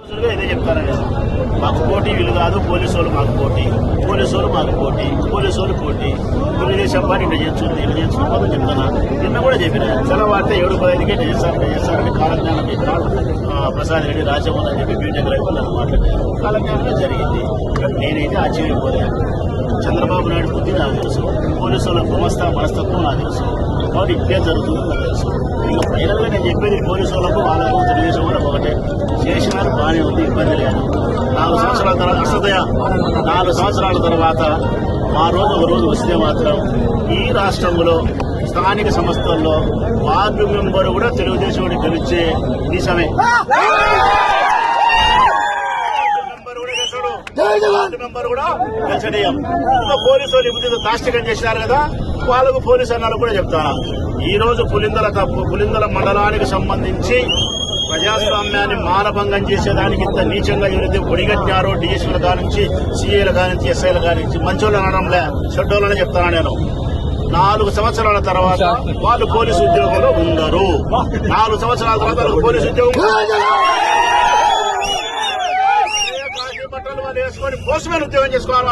ఇదే చెప్తారండి, మాకు పోటీ వీళ్ళు కాదు, పోలీసు వాళ్ళు మాకు పోటీ, పోలీసు వాళ్ళు మాకు పోటీ, పోలీసు వాళ్ళు పోటీ, తెలుగుదేశం పార్టీ ఇట్లా చేస్తుంది, ఇట్లా చేస్తున్నా చెప్తున్నా. నిన్న కూడా చెప్పిన సెలవార్త 7:15కే చేస్తారని కాలజ్ఞానం చెప్పిన ప్రసాద్ రెడ్డి రాజమోహన్ అని చెప్పి బీటెక్ రైతులను మాట్లాడారు. కాలజ్ఞానమే జరిగింది. నేనైతే ఆశ్చర్యపోయా. చంద్రబాబు నాయుడు బుద్ధి నాకు తెలుసు, పోలీసు వాళ్ళ గుమస్తా మనస్తత్వం నాకు తెలుసు, కాబట్టి ఇట్లే జరుగుతుందో నాకు తెలుసు. ఇంకా ఫైనల్ గా నేను చెప్పేది పోలీసు వాళ్ళకు వాళ్ళకు తెలుగుదేశం వాళ్ళకు ఒకటే, చేసినారు బాగానే ఉంది, ఇబ్బంది లేదు. 4 సంవత్సరాల తర్వాత అసదయ 4 సంవత్సరాల తర్వాత మా రోజు ఒక రోజు వస్తే మాత్రం ఈ రాష్ట్రంలో స్థానిక సంస్థల్లో వార్డు మెంబర్ కూడా తెలుగుదేశం గెలిచే నిజమే. వార్డు మెంబర్ కూడా గెలిచడేయం. ఇంకా పోలీసు వాళ్ళు ఇప్పుడు దాష్టికం చేసినారు కదా, వాళ్ళకు పోలీసు అన్నారు కూడా చెప్తారా. ఈ రోజు పులిందల మండలానికి సంబంధించి ప్రజాస్వామ్యాన్ని మానభంగం చేసేదానికి ఇంత నీచంగా ఎవరైతే ఒడిగట్టారో డిఎస్పీల కానించి, సీఏల కానించి, ఎస్ఐల కానించి, మంచోళ్ళు అనడంలే, చెడ్డోళ్ళనే చెప్తాను నేను. 4 సంవత్సరాల తర్వాత వాళ్ళు పోలీసు ఉద్యోగంలో ఉండరు. 4 సంవత్సరాల తర్వాత వాళ్ళకు పోలీసు ఉద్యోగం బట్టలు వాళ్ళు వేసుకొని పోస్ట్మెన్ ఉద్యోగం చేసుకోవాలి.